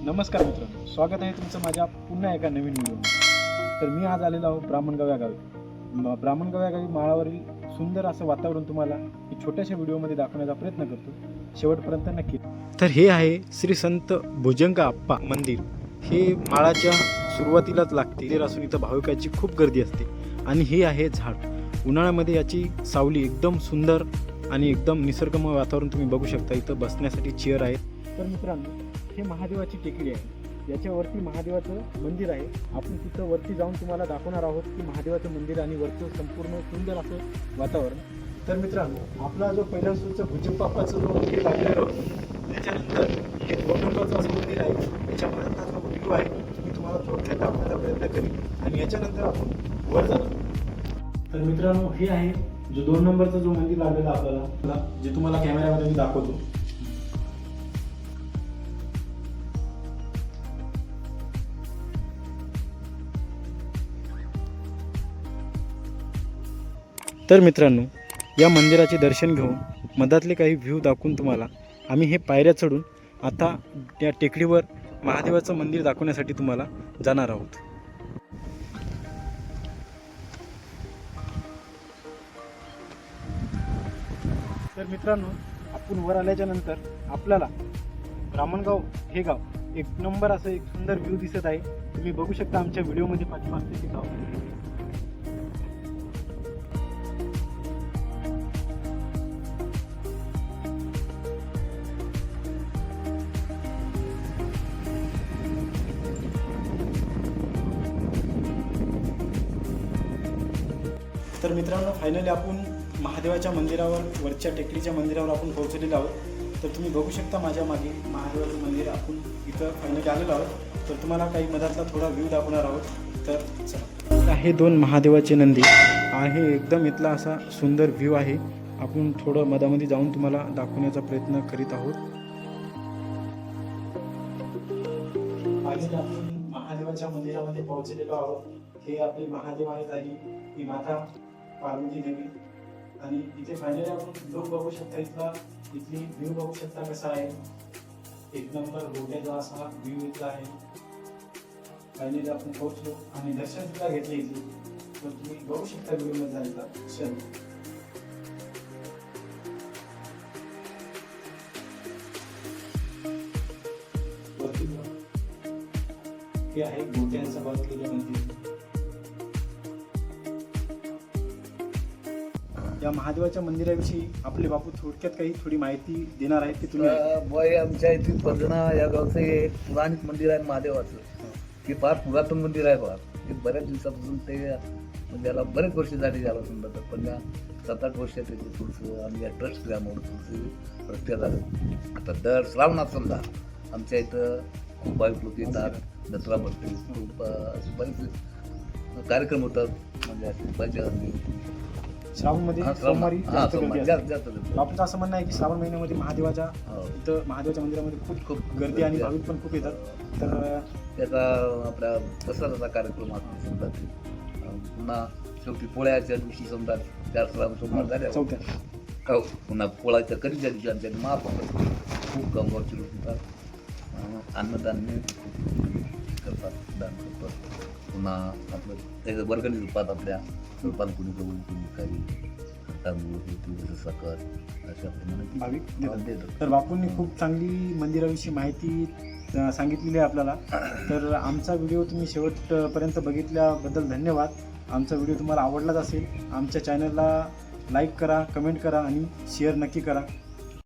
नमस्कार मित्रांनो, स्वागत आहे तुमचं माझ्या पुन्हा एका नवीन व्हिडिओमध्ये। तर मी आज आलेलो आहोत ब्राह्मणगाव या गावी। ब्राह्मणगाव या गावी माळावरील सुंदर असं वातावरण तुम्हाला मी छोट्याशा व्हिडिओमध्ये दाखवण्याचा प्रयत्न करतो, शेवटपर्यंत नक्की। तर हे आहे श्री संत भुजंगाप्पा मंदिर। हे माळाच्या सुरुवातीलाच लागते ते असून इथं भाविकांची खूप गर्दी असते। आणि हे आहे झाड, उन्हाळ्यामध्ये याची सावली एकदम सुंदर आणि एकदम निसर्गमय वातावरण तुम्ही बघू शकता। इथं बसण्यासाठी चेअर आहेत। तर मित्रांनो, हे महादेवाची टेकडी आहे, याच्यावरती महादेवाचं मंदिर आहे। आपण तिथं वरती जाऊन तुम्हाला दाखवणार आहोत की महादेवाचं मंदिर आणि वरचं संपूर्ण सुंदर असं वातावरण। तर मित्रांनो, आपला जो पहिला सुरचं भुजंगाप्पाचं जो मंदिर लागलेलं होतं, त्याच्यानंतर हे 2 नंबरचं असं मंदिर आहे। याच्यापर्यंत जो व्ह्यू आहे मी तुम्हाला थोडक्यात दाखवण्याचा प्रयत्न करेन आणि याच्यानंतर आपण वर जातो। तर मित्रांनो, हे आहे जो 2 नंबरचं जो मंदिर लागलेलं आपल्याला, जे तुम्हाला कॅमेऱ्यामध्ये मी दाखवतो। तर मित्रांनो, या मंदिराचे दर्शन घेऊन मधातले काही व्ह्यू दाखवून तुम्हाला आम्ही हे पायऱ्या चढून आता त्या टेकडीवर महादेवाचं मंदिर दाखवण्यासाठी तुम्हाला जाणार आहोत। तर मित्रांनो, आपण वर आल्याच्या नंतर आपल्याला ब्राह्मणगाव हे गाव एक नंबर असं एक सुंदर व्ह्यू दिसत आहे। तुम्ही बघू शकता आमच्या व्हिडिओमध्ये पाठीमागचे ते गाव। तर मित्रांनो, फायनली आपण महादेवाच्या मंदिरावर, वरच्या टेकडीच्या मंदिरावर आपण पोहोचलेलो आहोत। तर तुम्ही बघू शकता माझ्या मागे महादेवाचं मंदिर, आपण इथं फायनली आलेलो आहोत। तर तुम्हाला काही मधातला थोडा व्ह्यू दाखवणार आहोत। तर चला, हे 2 महादेवाचे नंदी आहे, एकदम इथला असा सुंदर व्ह्यू आहे। आपण थोडं मधामध्ये जाऊन तुम्हाला दाखवण्याचा प्रयत्न करीत आहोत। आपण महादेवाच्या मंदिरामध्ये पोहोचलेलो आहोत। हे आपले महादेव आहेत आणि ही माता पार्वती देवी। आणि इथे फायनली आपण लोक बघू शकता, इथली व्ह्यू बघू शकता कसा आहे, एक नंबर गोट्याचा असा व्ह्यू इथला आहे। फायनली आपण पोहोचलो आणि दर्शन सुद्धा घेतले इथे। तर तुम्ही बघू शकता व्ह्यू मध्ये जायचा हे आहे गोट्यांचं बांधलेलं मंदिर। या महादेवाच्या मंदिराविषयी आपले बापू थोडक्यात थोडी माहिती देणार आहेत की तुम्ही? आमच्या इथे पदना या गावचं हे पुराणिक मंदिर आहे महादेवाचं। ते फार पुरातन मंदिर आहे। फार ते बऱ्याच दिवसापासून ते म्हणजे याला बरेच वर्ष झाली याला समजा, पण या 7-8 वर्ष त्याचे थोडंसं आम्ही या ट्रस्ट केल्यामुळे थोडंसं रस्त्यात झालं। आता दर श्रावणात समजा आमच्या इथं खूप भाविक लोक येतात, दसरा भरते, खूप बरेच कार्यक्रम होतात। म्हणजे असे बरेच श्रावणमध्ये सोमवारी जास्त बापूंचं असं म्हणणं आहे की श्रावण महिन्यामध्ये महादेवाच्या इथं महादेवाच्या मंदिरामध्ये खूप गर्दी आणि भाविक पण खूप येतात। तर त्याचा आपल्या दसऱ्याचा कार्यक्रम असतो समजा। पुन्हा शेवटी पोळ्याच्या दिवशी समजा 4 श्रावण सोमवार झाल्या, 4थ्या पुन्हा पोळ्याच्या कधीच्या दिवशी आमच्या महाप्रसाद खूप कमगावचे लोक येतात, अन्नदान करतात, दान करतात। पुन्हा आपलं त्याचं वर्गणी रूपात आपल्या रूपात कुणी गहू, कुणी काही तांदूळ, साखर अशा प्रमाणे भाविक देतात। तर बापूंनी खूप चांगली मंदिराविषयी माहिती सांगितलेली आहे आपल्याला। तर आमचा व्हिडिओ तुम्ही शेवटपर्यंत बघितल्याबद्दल धन्यवाद। आमचा व्हिडिओ तुम्हाला आवडलाच असेल, आमच्या चॅनलला लाईक करा, कमेंट करा आणि शेअर नक्की करा।